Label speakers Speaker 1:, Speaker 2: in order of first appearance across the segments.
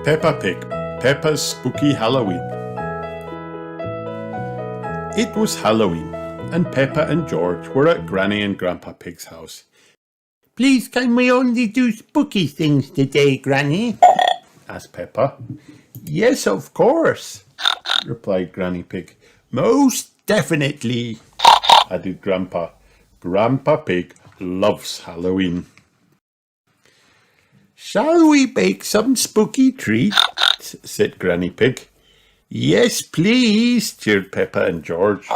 Speaker 1: Peppa Pig, Peppa's Spooky Halloween. It was Halloween, and Peppa and George were at Granny and Grandpa Pig's house.
Speaker 2: "Please, can we only do spooky things today, Granny?"
Speaker 1: asked Peppa.
Speaker 2: "Yes, of course,"
Speaker 1: replied Granny Pig.
Speaker 2: "Most definitely,"
Speaker 1: added Grandpa. Grandpa Pig loves Halloween.
Speaker 2: "Shall we bake some spooky treats?"
Speaker 1: said Granny Pig.
Speaker 2: "Yes, please,"
Speaker 1: cheered Peppa and George.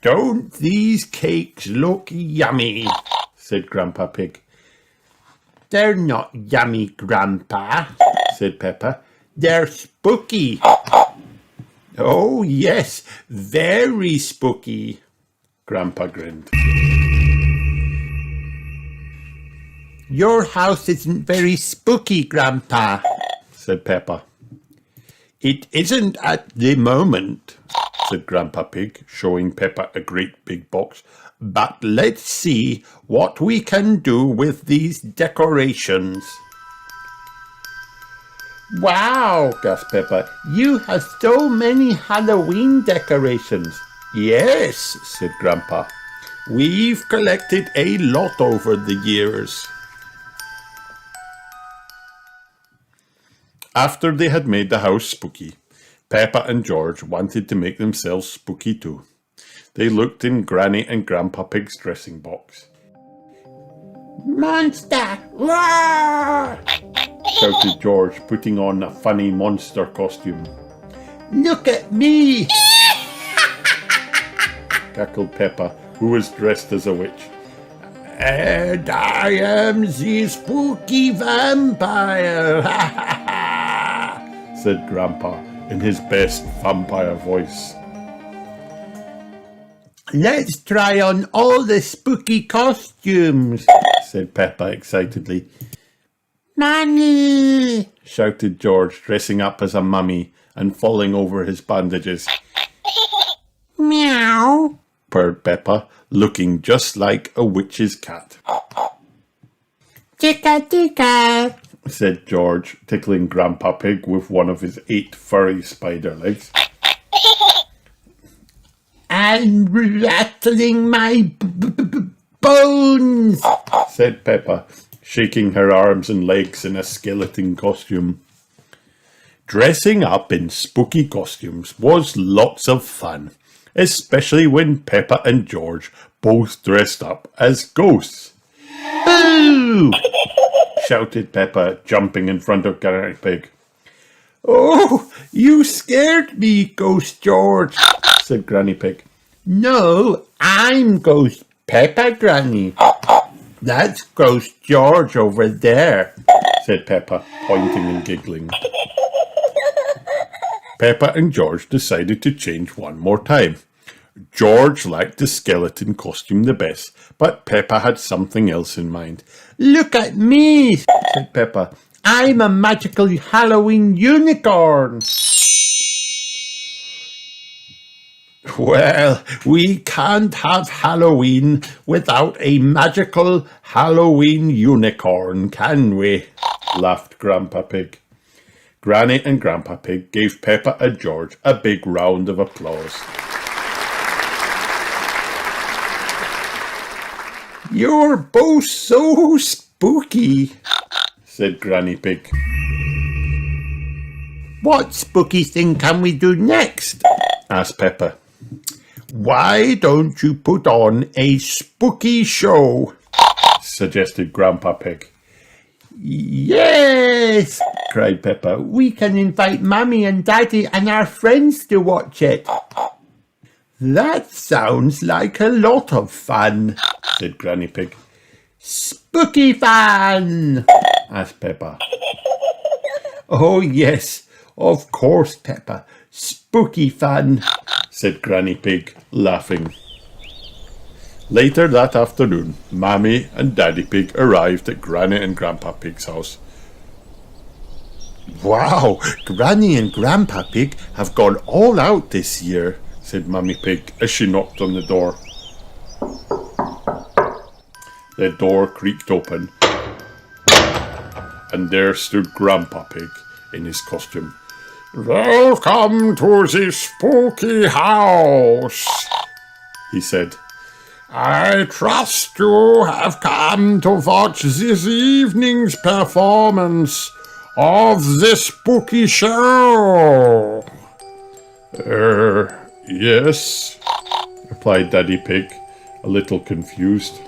Speaker 2: "Don't these cakes look yummy?"
Speaker 1: said Grandpa Pig.
Speaker 2: "They're not yummy, Grandpa,"
Speaker 1: said Peppa.
Speaker 2: "They're spooky." "Oh, yes, very spooky."
Speaker 1: Grandpa grinned.
Speaker 2: "Your house isn't very spooky, Grandpa,"
Speaker 1: said Peppa.
Speaker 2: "It isn't at the moment,"
Speaker 1: said Grandpa Pig, showing Peppa a great big box.
Speaker 2: "But let's see what we can do with these decorations." "Wow," gasped Peppa, "you have so many Halloween decorations."
Speaker 1: "Yes," said Grandpa.
Speaker 2: "We've collected a lot over the years."
Speaker 1: After they had made the house spooky, Peppa and George wanted to make themselves spooky too. They looked in Granny and Grandpa Pig's dressing box.
Speaker 2: "Monster! Roar!"
Speaker 1: shouted George, putting on a funny monster costume.
Speaker 2: "Look at me!"
Speaker 1: cackled Peppa, who was dressed as a witch.
Speaker 2: "And I am the spooky vampire!"
Speaker 1: said Grandpa in his best vampire voice.
Speaker 2: "Let's try on all the spooky costumes,"
Speaker 1: said Peppa excitedly.
Speaker 2: "Mommy!"
Speaker 1: shouted George, dressing up as a mummy and falling over his bandages.
Speaker 2: "Meow,"
Speaker 1: purred Peppa, looking just like a witch's cat.
Speaker 2: "Ticka ticka,"
Speaker 1: said George, tickling Grandpa Pig with one of his 8 furry spider legs.
Speaker 2: "I'm rattling my bones,"
Speaker 1: said Peppa, shaking her arms and legs in a skeleton costume. Dressing up in spooky costumes was lots of fun, especially when Peppa and George both dressed up as ghosts.
Speaker 2: "Boo!"
Speaker 1: shouted Peppa, jumping in front of Granny Pig.
Speaker 2: "Oh, you scared me, Ghost George,"
Speaker 1: said Granny Pig.
Speaker 2: "No, I'm Ghost Peppa, Granny. That's Ghost George over there,"
Speaker 1: said Peppa, pointing and giggling. Peppa and George decided to change one more time. George liked the skeleton costume the best, but Peppa had something else in mind.
Speaker 2: "Look at me," said Peppa. "I'm a magical Halloween unicorn."
Speaker 1: "Well, we can't have Halloween without a magical Halloween unicorn, can we?" laughed Grandpa Pig. Granny and Grandpa Pig gave Peppa and George a big round of applause.
Speaker 2: "You're both so spooky,"
Speaker 1: said Granny Pig.
Speaker 2: "What spooky thing can we do next?"
Speaker 1: asked Peppa.
Speaker 2: "Why don't you put on a spooky show?"
Speaker 1: suggested Grandpa Pig.
Speaker 2: "Yes!" cried Peppa. "We can invite Mummy and Daddy and our friends to watch it." "That sounds like a lot of fun,"
Speaker 1: said Granny Pig.
Speaker 2: "Spooky fun?"
Speaker 1: asked Peppa.
Speaker 2: "Oh yes, of course, Peppa. Spooky fun,"
Speaker 1: said Granny Pig, laughing. Later that afternoon, Mammy and Daddy Pig arrived at Granny and Grandpa Pig's house.
Speaker 2: "Wow, Granny and Grandpa Pig have gone all out this year,"
Speaker 1: said Mummy Pig as she knocked on the door. The door creaked open and there stood Grandpa Pig in his costume. "Welcome to the spooky house," he said. "I trust you have come to watch this evening's performance of the spooky show." Yes," replied Daddy Pig, a little confused.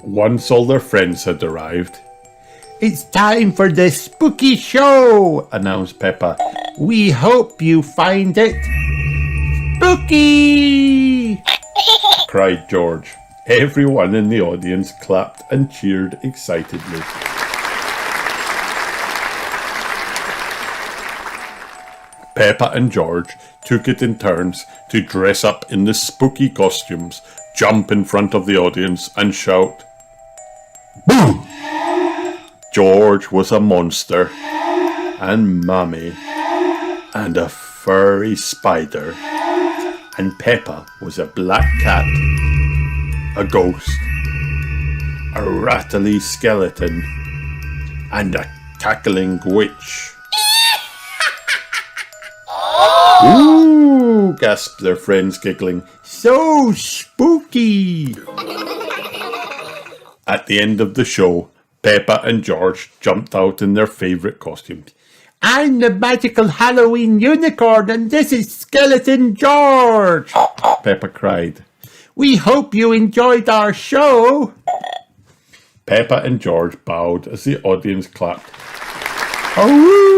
Speaker 1: Once all their friends had arrived.
Speaker 2: "It's time for the spooky show," announced Peppa. "We hope you find it spooky,"
Speaker 1: cried George. Everyone in the audience clapped and cheered excitedly. Peppa and George took it in turns to dress up in the spooky costumes, jump in front of the audience and shout, "Boo!" George was a monster, and Mummy, and a furry spider, and Peppa was a black cat, a ghost, a rattly skeleton, and a cackling witch.
Speaker 2: "Ooh,"
Speaker 1: Gasped their friends, giggling.
Speaker 2: "so spooky."
Speaker 1: At the end of the show, Peppa and George jumped out in their favourite costumes.
Speaker 2: "I'm the magical Halloween unicorn, and this is Skeleton George,"
Speaker 1: Peppa cried.
Speaker 2: "We hope you enjoyed our show."
Speaker 1: Peppa and George bowed as the audience clapped.
Speaker 2: "Ooh,"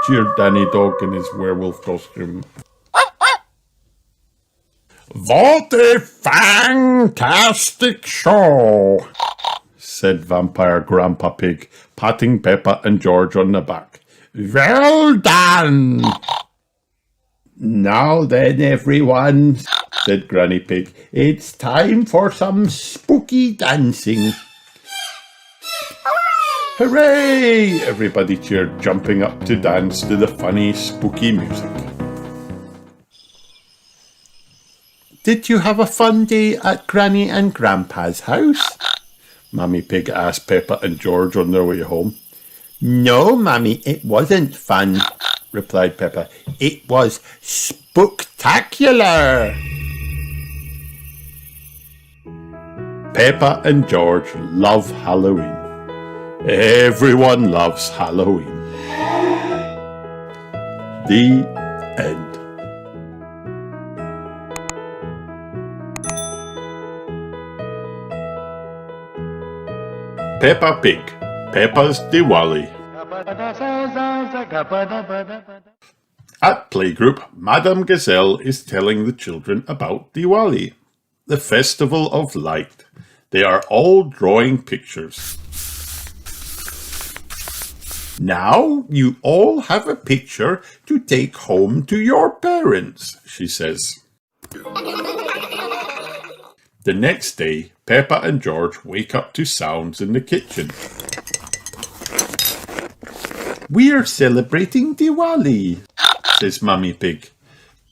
Speaker 1: Cheered Danny Dog in his werewolf costume. "What a fantastic show," said Vampire Grandpa Pig, patting Peppa and George on the back. "Well done."
Speaker 2: "Now then, everyone," said Granny Pig, "it's time for some spooky dancing."
Speaker 1: Hooray! Everybody cheered, jumping up to dance to the funny, spooky music.
Speaker 2: "Did you have a fun day at Granny and Grandpa's house?"
Speaker 1: Mummy Pig asked Peppa and George on their way home.
Speaker 2: "No, Mummy, it wasn't fun," replied Peppa. "It was spooktacular."
Speaker 1: Peppa and George love Halloween. Everyone loves Halloween. The end. Peppa Pig, Peppa's Diwali. At Playgroup, Madame Gazelle is telling the children about Diwali, the festival of light. They are all drawing pictures. Now you all have a picture to take home to your parents, she says. The next day, Peppa and George wake up to sounds in the kitchen.
Speaker 2: "We're celebrating Diwali,"
Speaker 1: says Mummy Pig.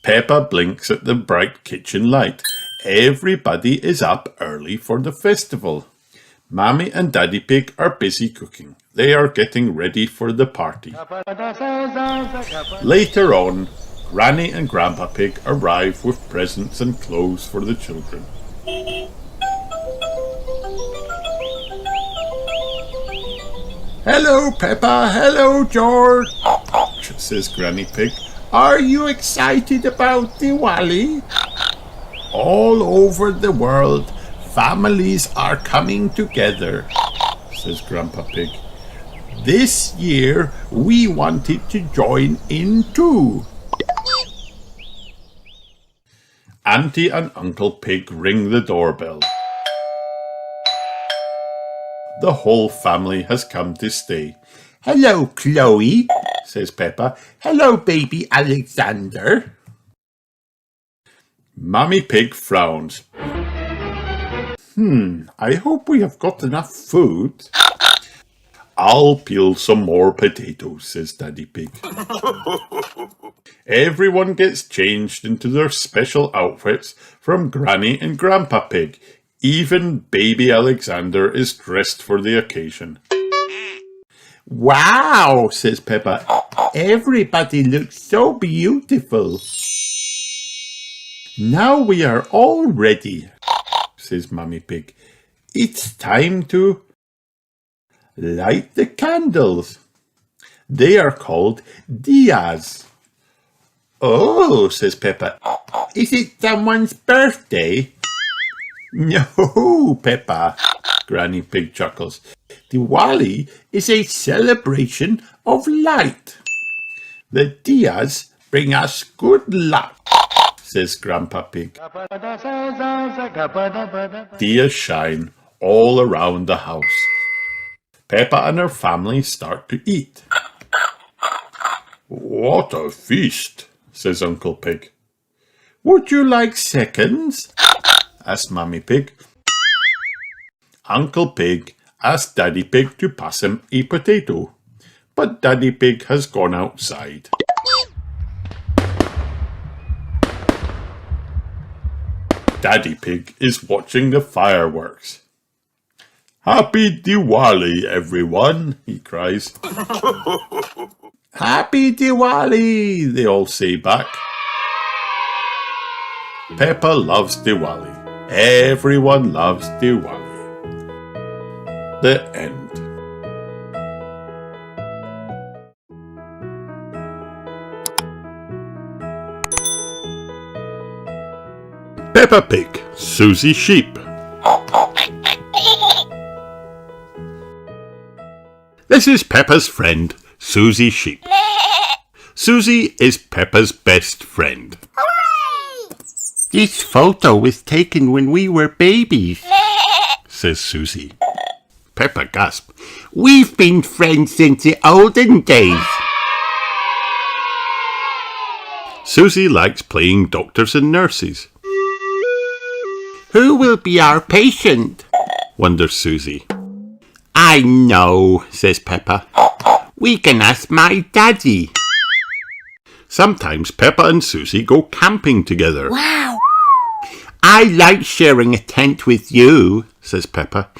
Speaker 1: Peppa blinks at the bright kitchen light. Everybody is up early for the festival. Mommy and Daddy Pig are busy cooking. They are getting ready for the party. Later on, Granny and Grandpa Pig arrive with presents and clothes for the children.
Speaker 2: "Hello, Peppa. Hello, George,"
Speaker 1: says Granny Pig.
Speaker 2: "Are you excited about Diwali?"
Speaker 1: All over the world, families are coming together, says Grandpa Pig. This year, we wanted to join in too. Auntie and Uncle Pig ring the doorbell. The whole family has come to stay.
Speaker 2: "Hello, Chloe,"
Speaker 1: says Peppa.
Speaker 2: "Hello, baby Alexander."
Speaker 1: Mummy Pig frowns. I hope we have got enough food. I'll peel some more potatoes, says Daddy Pig. Everyone gets changed into their special outfits from Granny and Grandpa Pig. Even baby Alexander is dressed for the occasion.
Speaker 2: Wow, says Peppa. Everybody looks so beautiful.
Speaker 1: Now we are all ready, says Mummy Pig. It's time to light the candles. They are called diyas.
Speaker 2: Oh, says Peppa. Is it someone's birthday?
Speaker 1: No, Peppa, Granny Pig chuckles.
Speaker 2: Diwali is a celebration of light.
Speaker 1: The diyas bring us good luck, says Grandpa Pig. Diyas shine all around the house. Peppa and her family start to eat. What a feast, says Uncle Pig. Would you like seconds? Asked Mummy Pig. Uncle Pig asked Daddy Pig to pass him a potato, but Daddy Pig has gone outside. Daddy Pig is watching the fireworks. Happy Diwali, everyone, he cries. Happy Diwali, they all say back. Peppa loves Diwali. Everyone loves Diwali. The end. Peppa Pig, Susie Sheep. This is Peppa's friend, Susie Sheep. Susie is Peppa's best friend.
Speaker 2: This photo was taken when we were babies,
Speaker 1: says Susie. Peppa gasped.
Speaker 2: We've been friends since the olden days.
Speaker 1: Susie likes playing doctors and nurses.
Speaker 2: Who will be our patient?
Speaker 1: Wonders Susie.
Speaker 2: I know, says Peppa. We can ask my daddy.
Speaker 1: Sometimes Peppa and Susie go camping together.
Speaker 2: Wow. I like sharing a tent with you, says Peppa.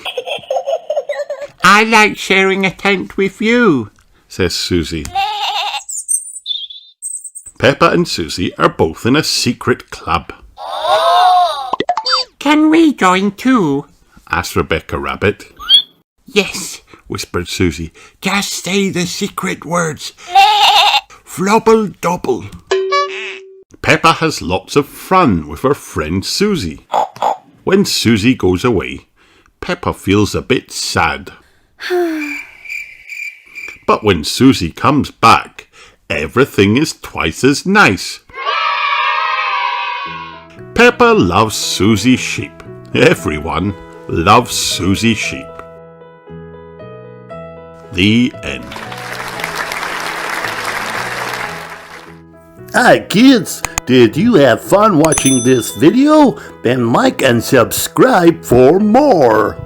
Speaker 2: I like sharing a tent with you,
Speaker 1: says Susie. Peppa and Susie are both in a secret club.
Speaker 2: Can we join too?
Speaker 1: asked Rebecca Rabbit.
Speaker 2: Yes,
Speaker 1: whispered Susie.
Speaker 2: Just say the secret words. Flubble double.
Speaker 1: Peppa has lots of fun with her friend Susie. When Susie goes away, Peppa feels a bit sad. But when Susie comes back, everything is twice as nice. Peppa loves Susie Sheep. Everyone loves Susie Sheep. The end.
Speaker 3: Hi kids, did you have fun watching this video? Then like and subscribe for more.